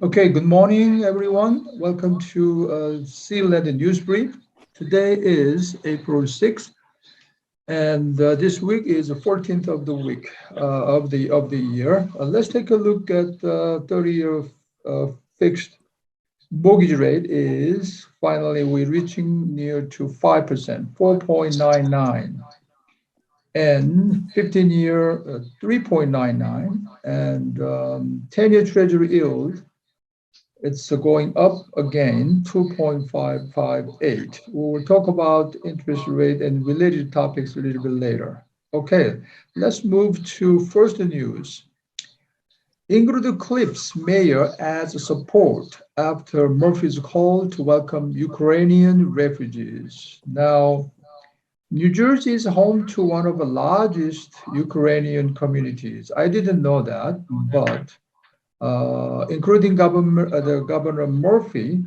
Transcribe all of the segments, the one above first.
Okay, good morning, everyone. Welcome to Sea-Led News Brief. Today is April 6th, and this week is the 14th of the week of the year. Let's take a look at 30-year fixed mortgage rate is finally we're reaching near to 5%, 4.99, and 15-year 3.99, and 10-year Treasury yield it's going up again, 2.558. We will talk about interest rate and related topics a little bit later. Okay, let's move to first news. Ingrid Cliffs mayor adds support after Murphy's call to welcome Ukrainian refugees. Now, New Jersey is home to one of the largest Ukrainian communities. I didn't know that, but including the Governor Murphy,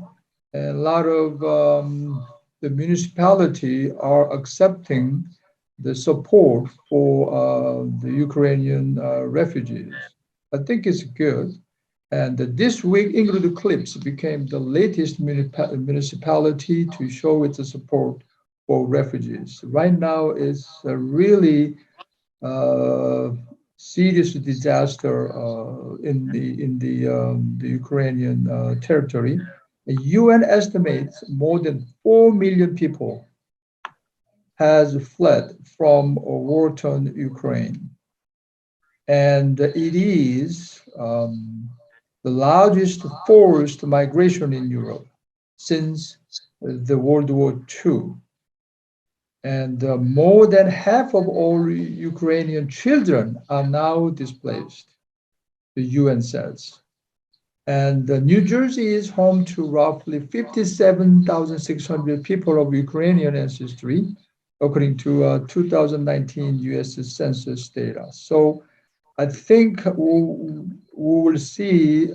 a lot of the municipality are accepting the support for the Ukrainian refugees. I think it's good. And this week, Ingrid Cliffs became the latest municipality to show its support for refugees. Right now, it's really serious disaster in the Ukrainian territory. The UN estimates more than 4 million people has fled from war-torn Ukraine, and it is the largest forced migration in Europe since the World War II. And more than half of all Ukrainian children are now displaced, the UN says. And New Jersey is home to roughly 57,600 people of Ukrainian ancestry, according to 2019 US Census data. So I think we will see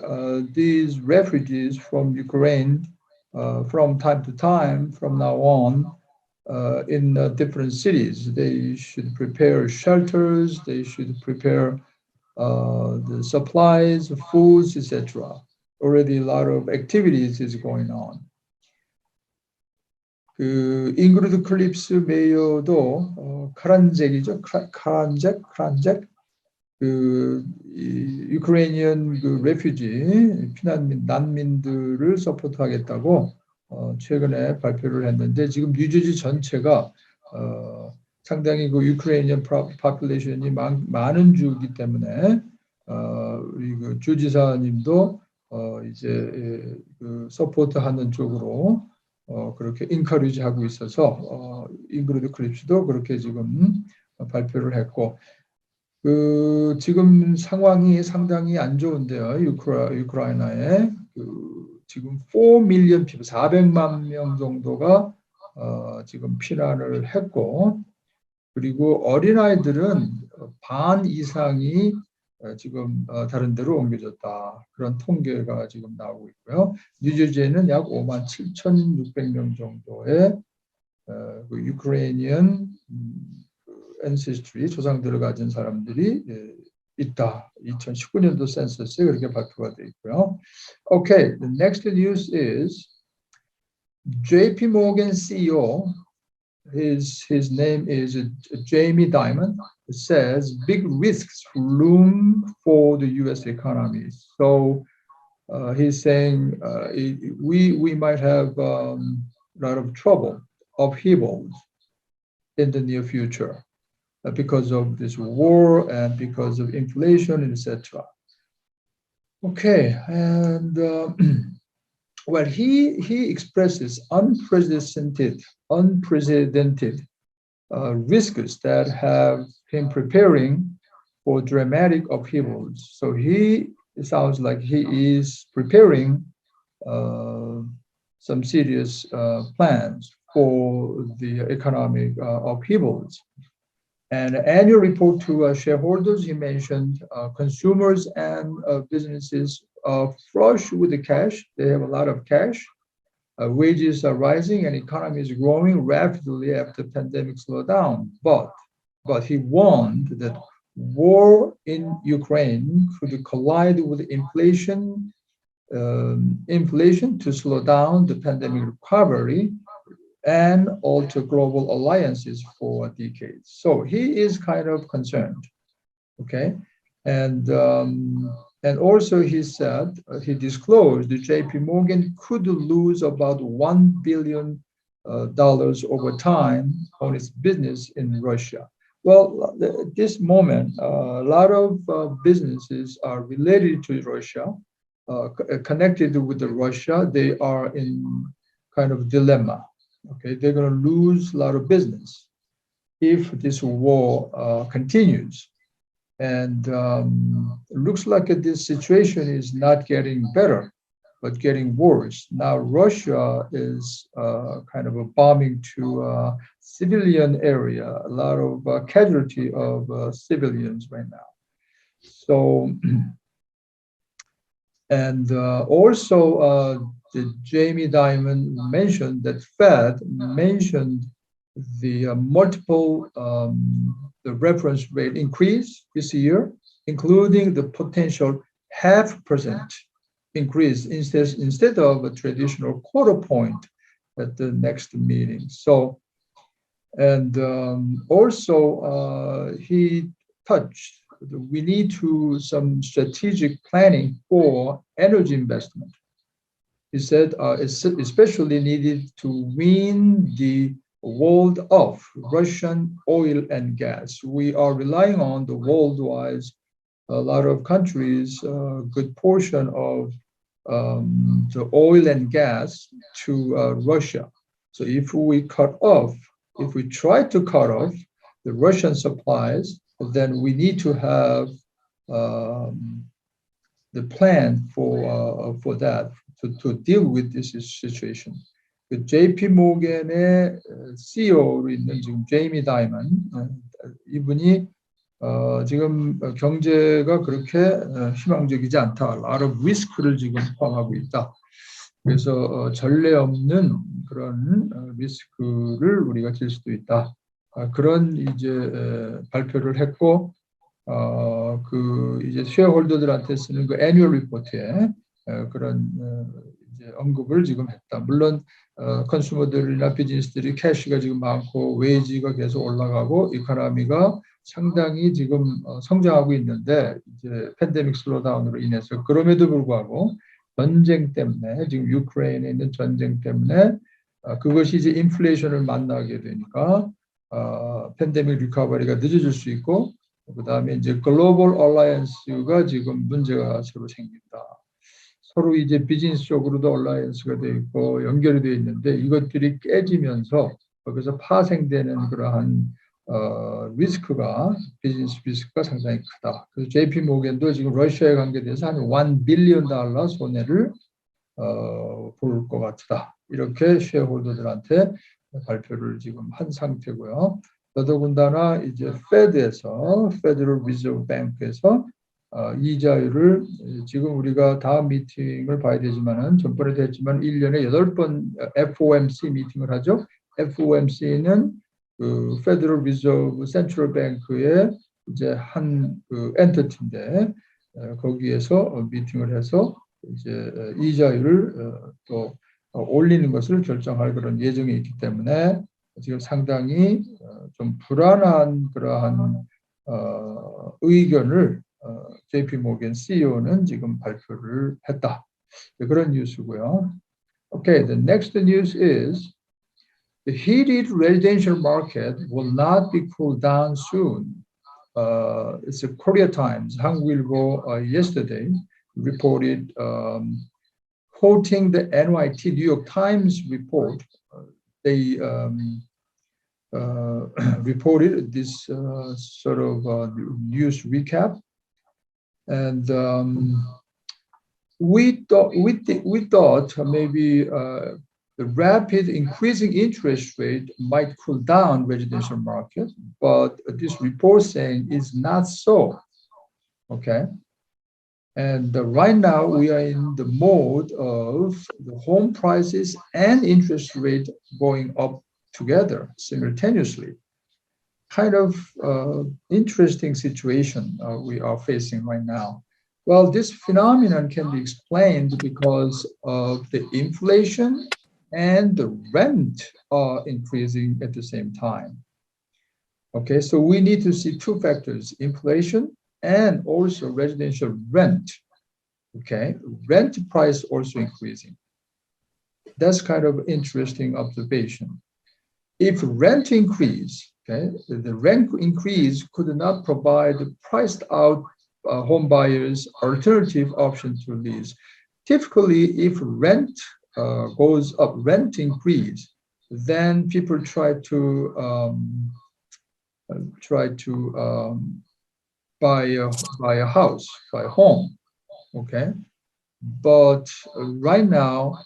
these refugees from Ukraine from time to time from now on in different cities. They should prepare shelters, they should prepare the supplies, foods, etc. Already a lot of activities is going on. 그 잉그리드 클립스 메이어도 카란잭이죠. 카란잭 그 유크레이니언 그 레퓨지 피난민 난민들을 서포트하겠다고 최근에 발표를 했는데 지금 뉴저지 전체가 상당히 그 유크레이니언 파퓰레이션이 많은 주이기 때문에 우리 그 주지사님도 이제 그 서포트하는 쪽으로 그렇게 인커리지하고 있어서 잉그리드 클립스도 그렇게 지금 발표를 했고 그 지금 상황이 상당히 안 좋은데요. 우크라이나에 지금 4 million people, 400만 명 정도가 지금 피난을 했고 그리고 어린아이들은 반 이상이 지금 다른 데로 옮겨졌다. 그런 통계가 지금 나오고 있고요. 뉴저지에는 약 57,600명 정도의 그 유크레이니언 ancestry, 조상들을 가진 사람들이 있다. 2019년도 센서스에 그렇게 발표가 되어 있고요. Okay, the next news is JP Morgan CEO, his name is Jamie Dimon, says big risks loom for the US economy. So he's saying we might have a lot of trouble, upheavals in the near future. Because of this war and because of inflation, etc. Okay, and well, he expresses unprecedented risks that have him preparing for dramatic upheavals. So it sounds like he is preparing some serious plans for the economic upheavals. And annual report to shareholders, he mentioned consumers and businesses are flush with the cash. They have a lot of cash. Wages are rising and economy is growing rapidly after pandemic slowdown. But he warned that war in Ukraine could collide with inflation inflation to slow down the pandemic recovery and alter global alliances for decades. So he is kind of concerned, okay? And also he said, he disclosed that JP Morgan could lose about $1 billion over time on its business in Russia. Well, at this moment, a lot of businesses are related to Russia, connected with the Russia. They are in kind of dilemma. Okay, they're going to lose a lot of business if this war continues. And it looks like this situation is not getting better, but getting worse. Now, Russia is kind of a bombing to a civilian area, a lot of casualty of civilians right now. So, and also the Jamie Dimon mentioned that Fed mentioned the multiple the reference rate increase this year, including the potential 0.5% increase instead of a traditional quarter point at the next meeting. So, and also he touched we need to some strategic planning for energy investment. He said it's especially needed to wean the world off Russian oil and gas. We are relying on the worldwide, a lot of countries, a good portion of the oil and gas to Russia. So if we try to cut off the Russian supplies, then we need to have the plan for that to deal with this situation. 그 JP 모건의 CEO로 있는 지금 제이미 다이먼 이분이 지금 경제가 그렇게 희망적이지 않다. A lot of risk를 지금 포함하고 있다. 그래서 전례 없는 그런 리스크를 우리가 질 수도 있다. 그런 이제 발표를 했고 그 이제 쉐어홀더들한테 쓰는 그 애뉴얼 리포트에 그런 이제 언급을 지금 했다. 물론 컨슈머들이나 비즈니스들이 캐시가 지금 많고 웨이지가 계속 올라가고 이코노미가 상당히 지금 성장하고 있는데 이제 팬데믹 슬로다운으로 인해서 그럼에도 불구하고 전쟁 때문에 지금 유크레인에 있는 전쟁 때문에 그것이 이제 인플레이션을 만나게 되니까 팬데믹 리커버리가 늦어질 수 있고 그다음에 이제 글로벌 얼라이언스가 지금 문제가 새로 생긴다. 서로 이제 비즈니스적으로도 얼라이언스가 돼 있고 연결이 돼 있는데 이것들이 깨지면서 거기서 파생되는 그러한 비즈니스 리스크가 상당히 크다. 그래서 JP 모건도 지금 러시아에 관계돼서 한 $1 빌리언 손해를 볼 것 같다. 이렇게 쉐어홀더들한테 발표를 지금 한 상태고요. 더더군다나 이제 페드에서 페더럴 리저브 뱅크에서 이자율을 지금 우리가 다음 미팅을 봐야 되지만은 전번에도 했지만 1년에 8번 FOMC 미팅을 하죠. FOMC는 그 페더럴 리저브 센트럴 뱅크의 이제 한 그 엔티티인데 거기에서 미팅을 해서 이제 이자율을 또 올리는 것을 결정할 그런 예정이 있기 때문에 지금 상당히 좀 불안한 그러한 의견을 JP 모건 CEO는 지금 발표를 했다. 그런 뉴스고요. Okay, the next news is the heated residential market will not be cooled down soon. It's a Korea Times, 한국일보 yesterday reported, quoting the NYT New York Times report. They reported this sort of news recap, and we thought maybe the rapid increasing interest rate might cool down residential market, but this report saying is not so. Okay. And right now we are in the mode of the home prices and interest rate going up together simultaneously. Kind of interesting situation we are facing right now. Well, this phenomenon can be explained because of the inflation and the rent are increasing at the same time. Okay, so we need to see two factors, inflation and also residential rent. Okay, rent price also increasing. That's kind of interesting observation. If rent increase, okay, the rent increase could not provide priced out home buyers alternative option to lease. Typically, if rent goes up, rent increase, then people try to buy a house, buy a home. Okay, but right now,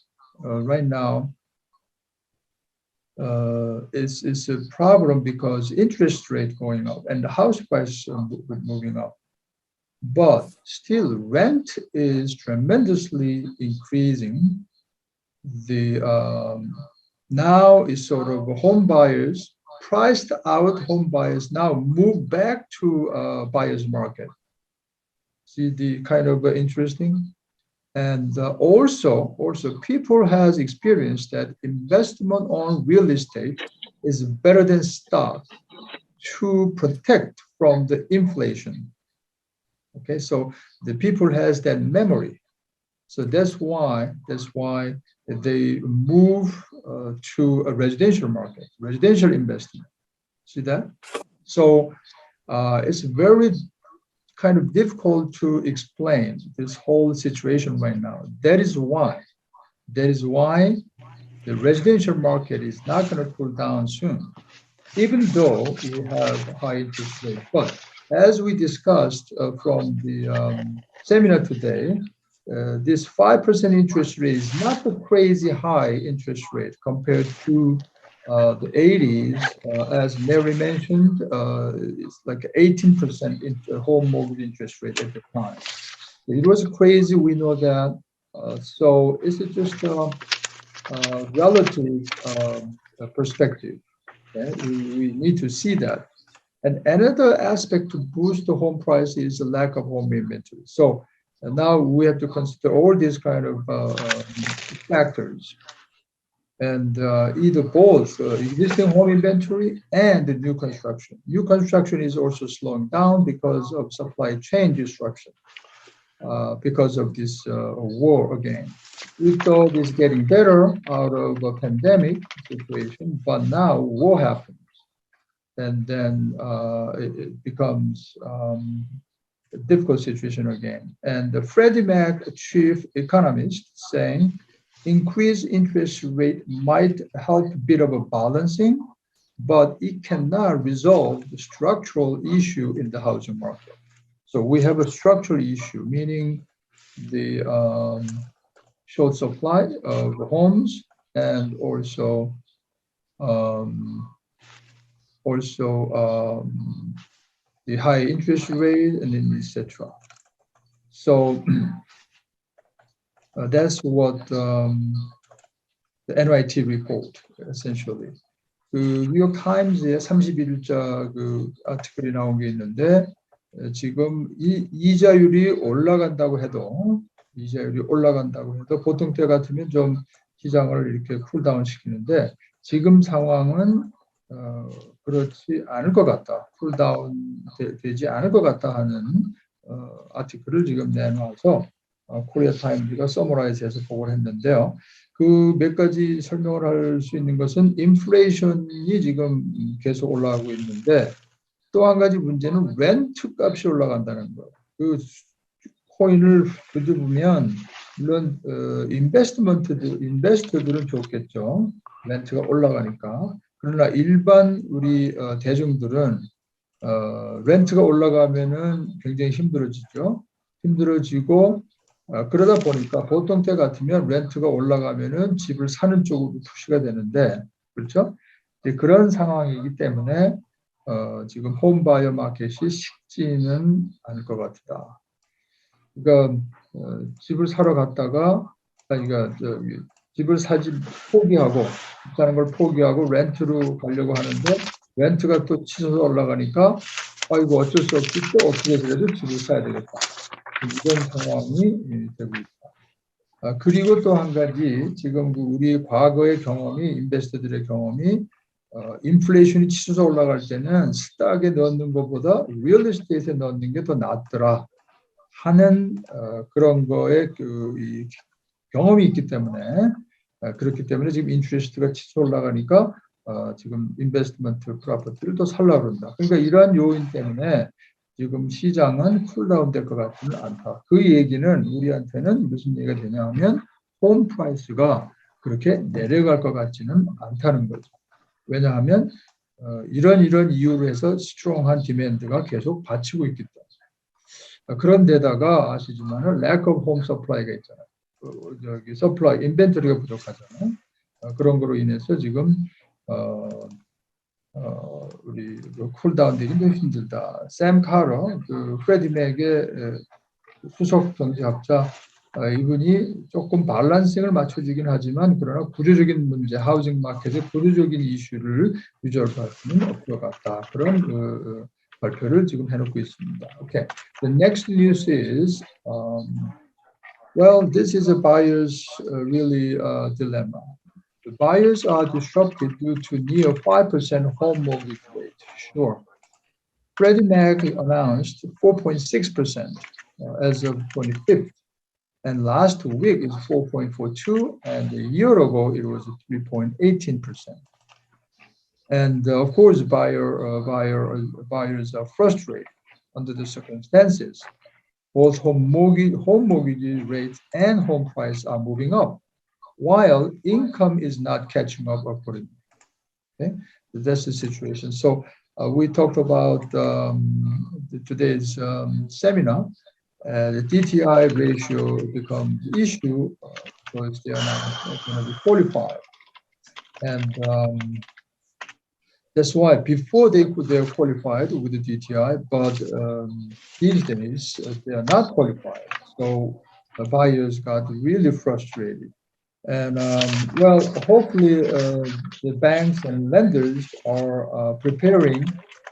it's a problem because interest rate going up and the house price moving up. But still, rent is tremendously increasing. The now is sort of home buyers, priced out home buyers now move back to buyer's market. See the kind of interesting. And also people has experienced that investment on real estate is better than stock to protect from the inflation. Okay, so the people has that memory. So that's why they move to a residential market, residential investment. See that? So it's very kind of difficult to explain this whole situation right now. That is why the residential market is not going to cool down soon, even though we have high interest rate. But as we discussed from the seminar today, this 5% interest rate is not a crazy high interest rate compared to the 80s. As Mary mentioned, it's like 18% home mortgage interest rate at the time. It was crazy, we know that. So it's just a relative perspective. Okay? We need to see that. And another aspect to boost the home price is the lack of home inventory. So now we have to consider all these kind of factors. And either both existing home inventory and the new construction. New construction is also slowing down because of supply chain disruption, because of this war again. We thought it's getting better out of a pandemic situation, but now war happens. And then it becomes a difficult situation again. And the Freddie Mac chief economist saying, increased interest rate might help a bit of a balancing, but it cannot resolve the structural issue in the housing market. So we have a structural issue, meaning the short supply of homes and also the high interest rate and then etc. So that's what the NYT report essentially. 그 뉴욕 타임즈의 31일자 그 아티클이 나온 게 있는데 지금 이자율이 올라간다고 해도 보통 때 같으면 좀 시장을 이렇게 쿨다운 시키는데 지금 상황은 그렇지 않을 것 같다. 쿨다운 되지 않을 것 같다 하는 아티클을 지금 내놔서 코리아 타임즈가 서머라이즈해서 보고를 했는데요. 그 몇 가지 설명을 할 수 있는 것은 인플레이션이 지금 계속 올라가고 있는데 또 한 가지 문제는 렌트 값이 올라간다는 거. 그 코인을 뒤집으면 물론 인베스터들은 좋겠죠. 렌트가 올라가니까. 그러나 일반 우리 대중들은 렌트가 올라가면은 굉장히 힘들어지고 그러다 보니까 보통 때 같으면 렌트가 올라가면은 집을 사는 쪽으로 푸시가 되는데 그렇죠? 그런 상황이기 때문에 지금 홈바이어 마켓이 쉽지는 않을 것 같다. 그러니까 집을 사러 갔다가 그러니까 집을 포기하고 사는 걸 포기하고 렌트로 가려고 하는데 렌트가 또 치솟아 올라가니까 아이고 어쩔 수 없이 또 어떻게 해서라도 집을 사야 되겠다. 이런 상황이 되고 있다. 그리고 또 한 가지 지금 우리 과거의 경험이 인베스터들의 경험이 인플레이션이 치솟아 올라갈 때는 스탁에 넣는 것보다 리얼 에스테이트에 넣는 게 더 낫더라 하는 그런 거에 이 경험이 있기 때문에 그렇기 때문에 지금 인트레스트가 치솟아 올라가니까 지금 인베스트먼트 프로퍼티를 또 살려고 그런다. 그러니까 이러한 요인 때문에 지금 시장은 쿨다운 될 것 같지는 않다. 그 얘기는 우리한테는 무슨 얘기가 되냐면 홈 프라이스가 그렇게 내려갈 것 같지는 않다는 거죠. 왜냐하면 이런 이유로 해서 스트롱한 디맨드가 계속 받치고 있기 때문에. 그런데다가 아시지만은 lack of home supply가 있잖아요. 저기 서플라이, 인벤토리가 부족하잖아요. 그런 거로 인해서 지금 우리 쿨다운 되기도 힘들다. 샘 카러, 그 프레디 맥의 수석 경제학자, 이분이 조금 밸런싱을 맞춰주긴 하지만 그러나 구조적인 문제, 하우징 마켓의 구조적인 이슈를 유저할 수는 없을 것 같다. 그런 발표를 지금 해놓고 있습니다. Okay. The next news is well, this is a buyer's really dilemma. The buyers are disrupted due to near 5% home mortgage rate. Sure. Freddie Mac announced 4.6% as of 25th. And last week is 4.42, and a year ago it was 3.18%. And of course, buyers are frustrated under the circumstances. Both home mortgage rates and home price are moving up, while income is not catching up accordingly. Okay, that's the situation. So we talked about today's seminar. The DTI ratio becomes the issue because they are not going to be qualified, and that's why before they're qualified with the DTI, but these days they are not qualified. So the buyers got really frustrated. And well, hopefully the banks and lenders are preparing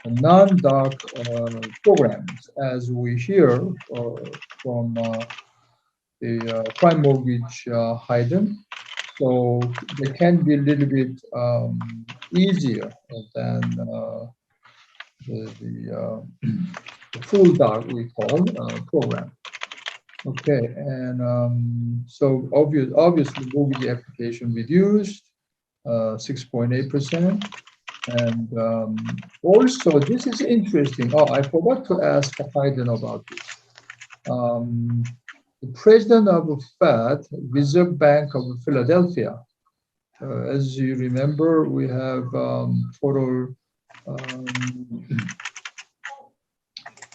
non-doc programs, as we hear from the prime mortgage Hayden. So they can be a little bit easier than the full doc we call program. Okay, and so obviously mortgage application reduced 6.8%, and also this is interesting. Oh, I forgot to ask Hayden about this. The president of the Fed, Reserve Bank of Philadelphia, as you remember, we have total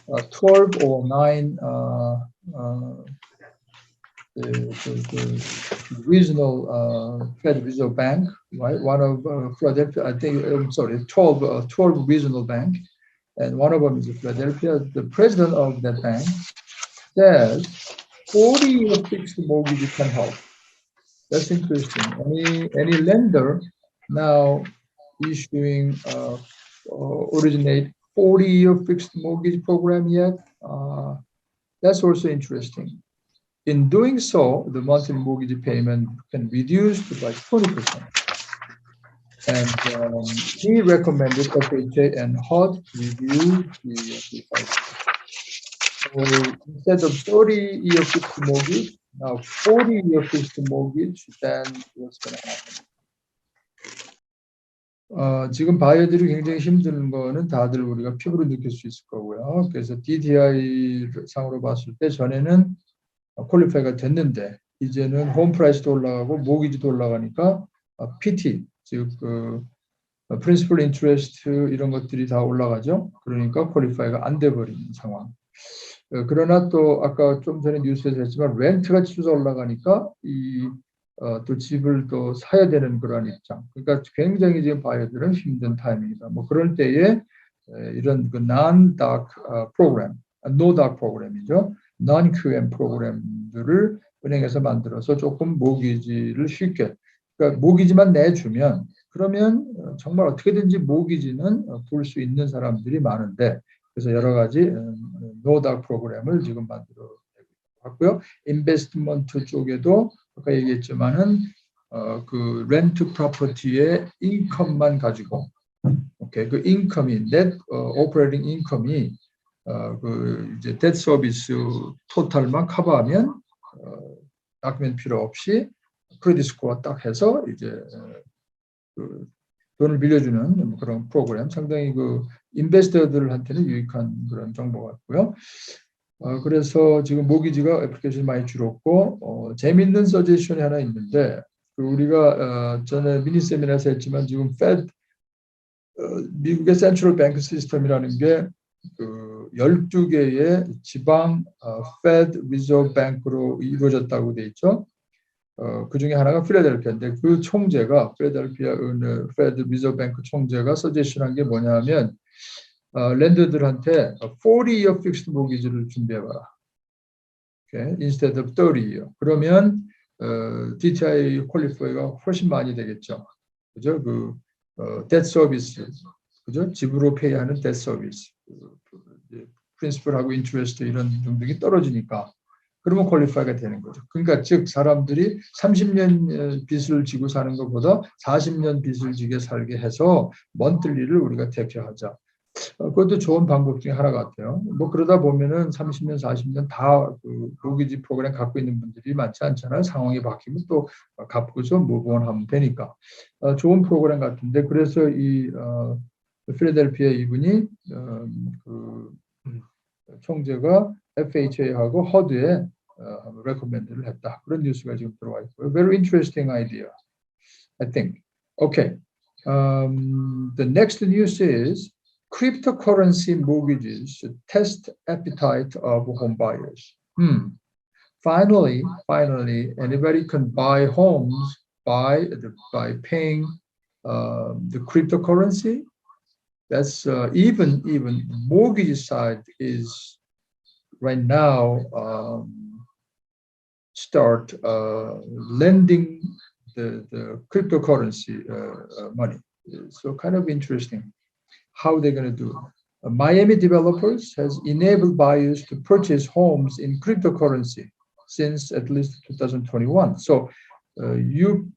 1209 the regional Fed Reserve Bank, right? One of Philadelphia, I think, I'm sorry, 12 regional bank, and one of them is Philadelphia. The president of that bank says 40-year fixed mortgage can help. That's interesting. Any lender now issuing originate 40-year fixed mortgage program yet? That's also interesting. In doing so, the monthly mortgage payment can be reduced by 20%. And he recommended FHA and HUD review the price. So instead of 30-year fixed mortgage, now 40-year fixed mortgage, then what's going to happen? 지금 바이어들이 굉장히 힘든 거는 다들 우리가 피부로 느낄 수 있을 거고요. 그래서 DTI 상으로 봤을 때 전에는 퀄리파이가 됐는데 이제는 홈 프라이스도 올라가고 모기지도 올라가니까 PT, 즉 프린시플 인트레스트 이런 것들이 다 올라가죠. 그러니까 퀄리파이가 안 돼 버리는 상황. 그러나 또 아까 좀 전에 뉴스에서 했지만 렌트가 치솟아 올라가니까 또 집을 또 사야 되는 그런 입장. 그러니까 굉장히 지금 바이어들은 힘든 타이밍이다. 뭐 그럴 때에 이런 그 non-doc 프로그램, no-doc 프로그램이죠. non-QM 프로그램들을 은행에서 만들어서 조금 모기지를 쉽게, 그러니까 모기지만 내주면 그러면 정말 어떻게든지 모기지는 볼 수 있는 사람들이 많은데 그래서 여러 가지 no-doc 프로그램을 지금 만들어내고 같고요. 인베스트먼트 쪽에도 아까 얘기했지만은 그 렌트 프로퍼티의 인컴만 가지고 오케이 그 인컴이 넷 오퍼레이팅 인컴이 그 이제 뎃 서비스 토탈만 커버하면 다큐멘트 필요 없이 크레딧 스코어 딱 해서 이제 그 돈을 빌려주는 그런 프로그램 상당히 그 인베스터들한테는 유익한 그런 정보 같고요. 그래서 지금 모기지가 애플리케이션이 많이 줄었고 재밌는 서제션이 하나 있는데 그 우리가 전에 미니 세미나에서 했지만 지금 Fed 미국의 센트럴 뱅크 시스템이라는 게 그 12개의 지방 Fed 리저브 뱅크로 이루어졌다고 돼 있죠. 그 중에 하나가 필라델피아인데 그 총재가 필라델피아 Fed 리저브 뱅크 총재가 서제션한 게 뭐냐면 랜더들한테 40-year fixed mortgage를 준비해봐라. Okay? Instead of 30-year. 그러면 DTI 퀄리파이가 훨씬 많이 되겠죠. 그죠? 그 debt service, 그죠? 집으로 페이하는 debt service, 프린시플하고 인트레스트 이런 등등이 떨어지니까 그러면 퀄리파이가 되는 거죠. 그러니까 즉 사람들이 30년 빚을 지고 사는 것보다 40년 빚을 지게 살게 해서 먼틀리를 우리가 대표하자. 그것도 좋은 방법 중에 하나 같아요. 뭐 그러다 보면은 30년, 40년 다 그 모기지 프로그램 갖고 있는 분들이 많지 않잖아요. 상황이 바뀌면 또 갚고서 무브온하면 되니까 좋은 프로그램 같은데 그래서 이 필라델피아 이분이 그 총재가 FHA하고 허드에 레코멘드를 했다. 그런 뉴스가 지금 들어와 있고요. Very interesting idea, I think. Okay. The next news is cryptocurrency mortgages test appetite of home buyers. Finally, anybody can buy homes by paying the cryptocurrency. That's even mortgage side is right now start lending the cryptocurrency money. So kind of interesting how they're going to do it. Miami developers has enabled buyers to purchase homes in cryptocurrency since at least 2021. So you,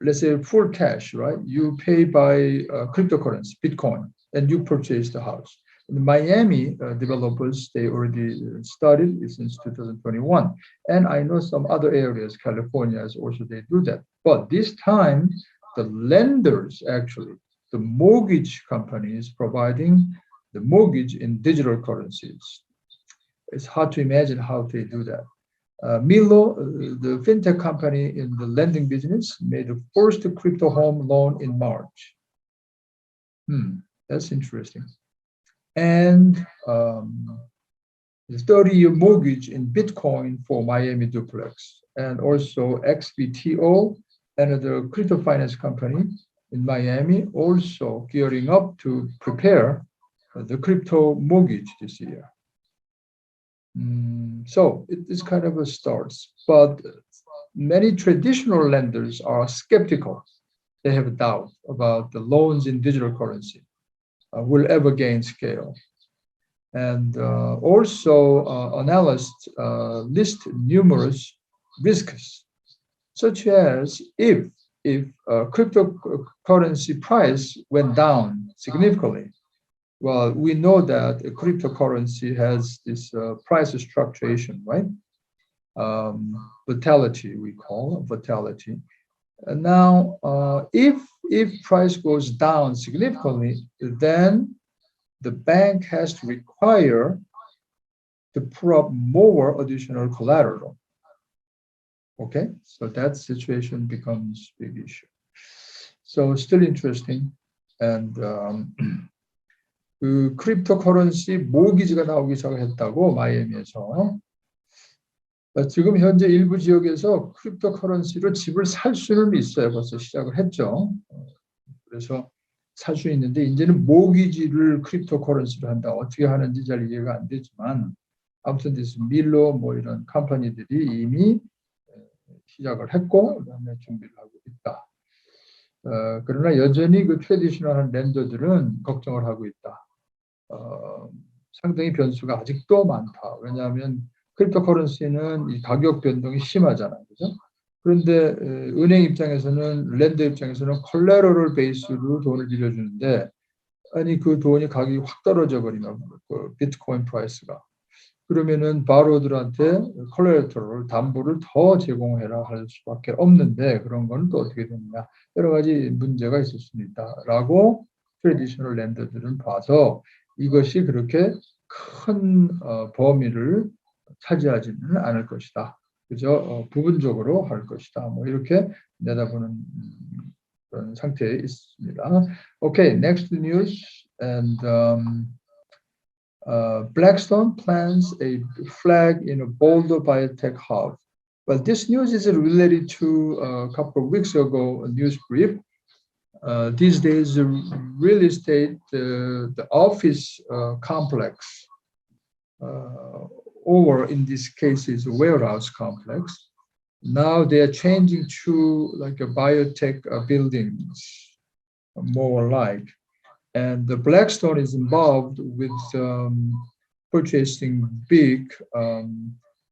let's say full cash, right? You pay by cryptocurrency, Bitcoin, and you purchase the house. The Miami developers, they already started since 2021. And I know some other areas, California also, they do that. But this time, the lenders actually, the mortgage companies providing the mortgage in digital currencies. It's hard to imagine how they do that. Milo, the fintech company in the lending business, made the first crypto home loan in March. That's interesting. And the 30-year mortgage in Bitcoin for Miami duplex, and also XBTO, another crypto finance company in Miami, also gearing up to prepare the crypto mortgage this year. So it is kind of a start, but many traditional lenders are skeptical. They have a doubt about the loans in digital currency will ever gain scale. And also analysts list numerous risks, such as if cryptocurrency price went down significantly. Well, we know that a cryptocurrency has this price fluctuation, right? Volatility, we call volatility. And now, if price goes down significantly, then the bank has to require to put up more additional collateral. Okay, so that situation becomes a big issue. So still interesting. And 그 크립토커런시 모기지가 나오기 시작했다고 마이애미에서. 지금 현재 일부 지역에서 크립토커런시로 집을 살 수는 있어요. 벌써 시작을 했죠. 그래서 살 수 있는데 이제는 모기지를 크립토커런시로 한다. 어떻게 하는지 잘 이해가 안 되지만 아무튼 밀로 뭐 이런 컴퍼니들이 이미 시작을 했고 그다음에 준비를 하고 있다. 그러나 여전히 그 트래디셔널한 랜더들은 걱정을 하고 있다. 상당히 변수가 아직도 많다. 왜냐하면 크립토커런시는 이 가격 변동이 심하잖아요. 그죠? 그런데 은행 입장에서는, 렌더 입장에서는 콜레러럴 베이스로 돈을 빌려주는데, 아니 그 돈이 가격이 확 떨어져 버리면 그 비트코인 프라이스가, 그러면은 바로들한테 콜레터럴 담보를 더 제공해라 할 수밖에 없는데, 그런 거는 또 어떻게 되느냐, 여러 가지 문제가 있을 수 있다라고 트래디셔널 랜더들은 봐서 이것이 그렇게 큰 범위를 차지하지는 않을 것이다. 그저 부분적으로 할 것이다. 뭐 이렇게 내다보는 그런 상태에 있습니다. Okay, next news. And Blackstone plans a flag in a Boulder biotech hub. Well, this news is related to a couple of weeks ago, a news brief. These days, the real estate, the office complex, or in this case is a warehouse complex. Now they are changing to like a biotech buildings, more like. And the Blackstone is involved with purchasing big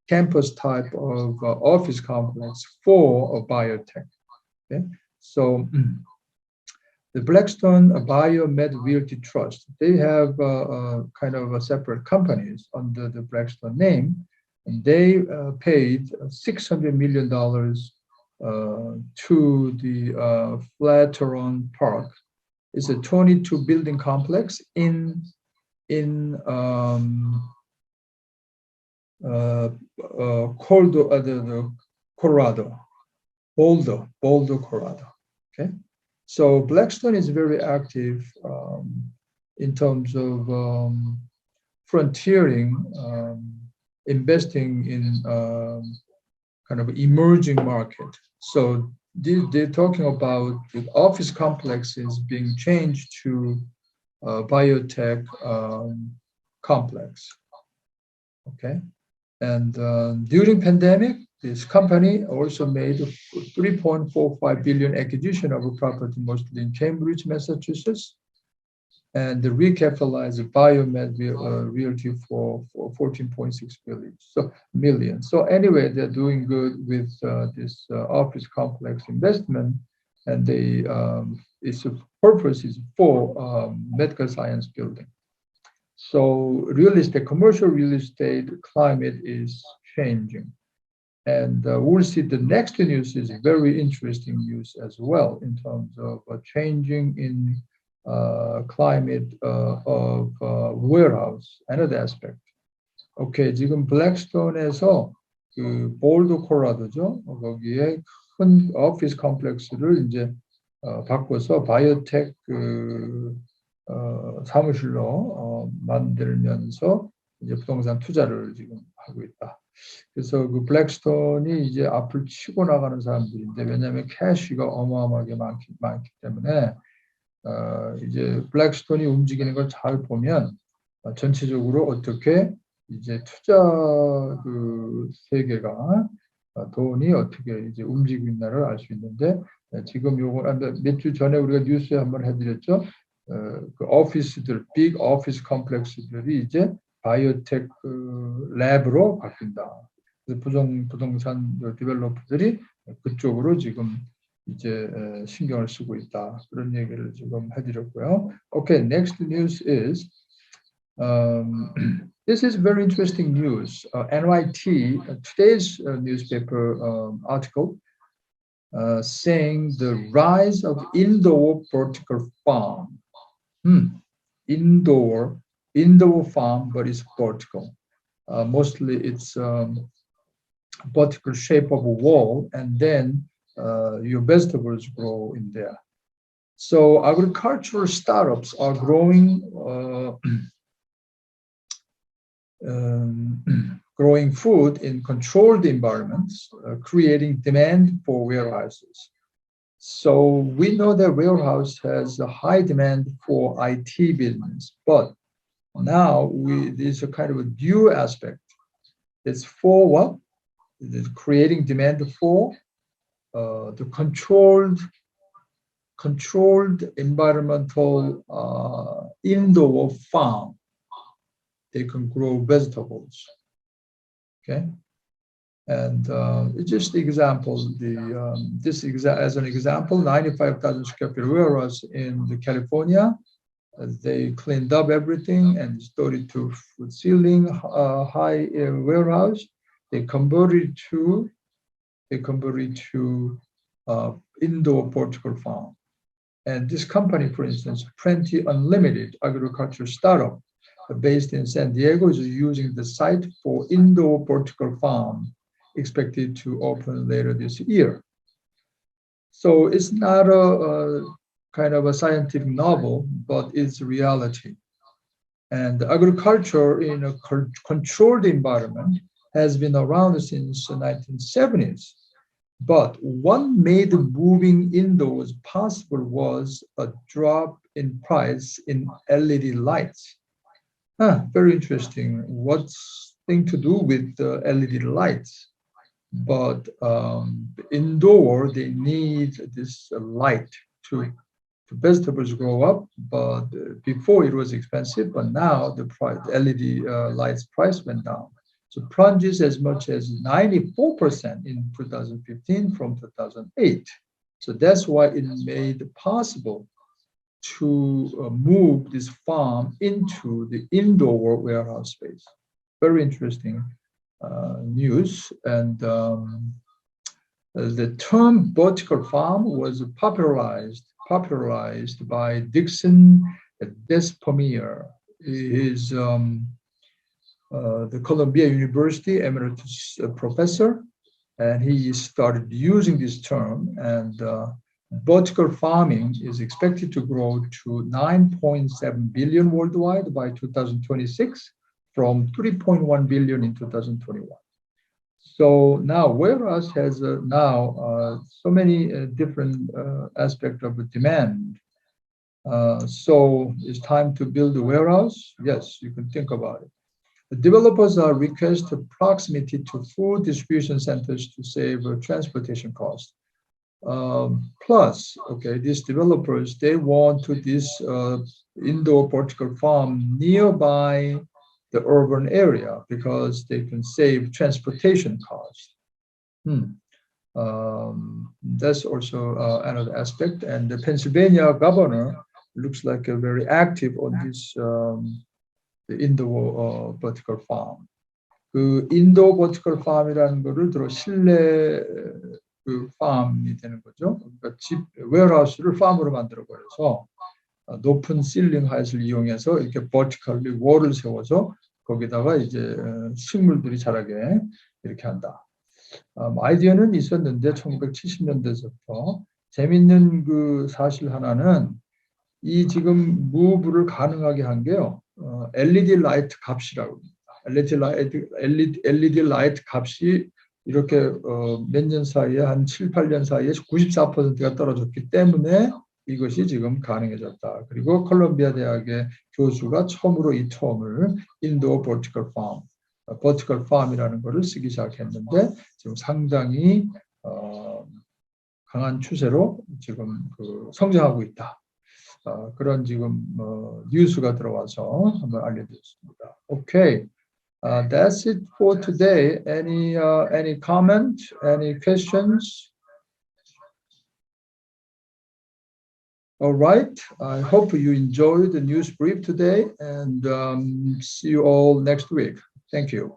campus type of office complex for a biotech. Okay? So the Blackstone Biomed Realty Trust, they have kind of a separate companies under the Blackstone name, and they paid $600 million to the Flatiron Park. It's a 22 building complex in Colorado, Boulder, Colorado. Okay, so Blackstone is very active in terms of frontiering, investing in kind of emerging market. So they're talking about the office complexes being changed to biotech complex. Okay, and during pandemic, this company also made a 3.45 billion acquisition of a property, mostly in Cambridge, Massachusetts, and the recapitalized Biomed Realty for 14.6 million. So anyway, they're doing good with this office complex investment, and they its purpose is for medical science building. So real estate, commercial real estate climate is changing, and we'll see the next news is very interesting news as well in terms of changing in climate of warehouse, another aspect. 오케이, 지금 블랙스톤에서 그 볼더 콜라도죠. 거기에 큰 오피스 컴플렉스를 이제 바꿔서 바이오텍 사무실로 만들면서 이제 부동산 투자를 지금 하고 있다. 그래서 그 블랙스톤이 이제 앞을 치고 나가는 사람들인데, 왜냐하면 캐시가 어마어마하게 많기 때문에 이제 블랙스톤이 움직이는 걸 잘 보면 전체적으로 어떻게 이제 투자 그 세계가 돈이 어떻게 이제 움직이고 있나를 알 수 있는데, 지금 요거 몇 주 전에 우리가 뉴스에 한번 해드렸죠. 그 오피스들, 빅 오피스 컴플렉스들이 이제 바이오텍 랩으로 바뀐다. 부동산 디벨로퍼들이 그쪽으로 지금 이제 신경을 쓰고 있다. 그런 얘기를 지금 해드렸고요. Okay, next news is this is very interesting news. NYT today's newspaper article saying the rise of indoor vertical farm. Indoor farm, but it's vertical. Mostly it's vertical shape of a wall, and then your vegetables grow in there. So agricultural startups are growing growing food in controlled environments, creating demand for warehouses. So we know that warehouse has a high demand for IT business, but now there's a kind of a dual aspect. It's for what? It's creating demand for the controlled environmental indoor farm. They can grow vegetables. Okay, and it's just the example. As an example, 95,000 square feet warehouse in the California. They cleaned up everything and started to ceiling high warehouse. They converted to indoor vertical farm. And this company, for instance, Plenty Unlimited agriculture startup based in San Diego, is using the site for indoor vertical farm, expected to open later this year. So it's not a kind of a scientific novel, but it's reality. And agriculture in a controlled environment has been around since the 1970s. But what made moving indoors possible was a drop in price in LED lights. Very interesting. What's thing to do with the LED lights? But indoor, they need this light to vegetables grow up. But before it was expensive, but now the price, LED lights price went down. So plunges as much as 94% in 2015 from 2008. So that's why it made it possible to move this farm into the indoor warehouse space. Very interesting news. And the term vertical farm was popularized by Dixon Despomier. He is the Columbia University emeritus professor, and he started using this term. And vertical farming is expected to grow to 9.7 billion worldwide by 2026 from 3.1 billion in 2021. So now warehouse has so many different aspects of demand. So it's time to build a warehouse? Yes, you can think about it. The developers are request proximity to food distribution centers to save transportation costs. Plus, okay, these developers, they want to this indoor vertical farm nearby the urban area because they can save transportation costs. That's also another aspect. And the Pennsylvania governor looks like a very active on this the indoor vertical farm. 그 인도 버티컬 팜이라는 거를 들어 실내 그 팜이 되는 거죠. 그러니까 집 웨어하우스를 팜으로 만들어 버려서 높은 실링 하이트를 이용해서 이렇게 버티컬리 월을 세워서 거기다가 이제 식물들이 자라게 이렇게 한다. 아이디어는 있었는데 1970년대부터 재밌는 그 사실 하나는 이 지금 무브를 가능하게 한 게요. LED 라이트 값이라고 합니다. LED 라이트 값이 이렇게 몇 년 사이에 한 7, 8년 사이에 94%가 떨어졌기 때문에 이것이 지금 가능해졌다. 그리고 콜롬비아 대학의 교수가 처음으로 이 term을 인도어 버티컬 팜, 버티컬 팜이라는 것을 쓰기 시작했는데 지금 상당히 강한 추세로 지금 성장하고 있다. 그런 지금 뉴스가 들어와서 한번 알려드렸습니다. Okay, that's it for today. Any comment? Any questions? All right. I hope you enjoyed the news brief today, and see you all next week. Thank you.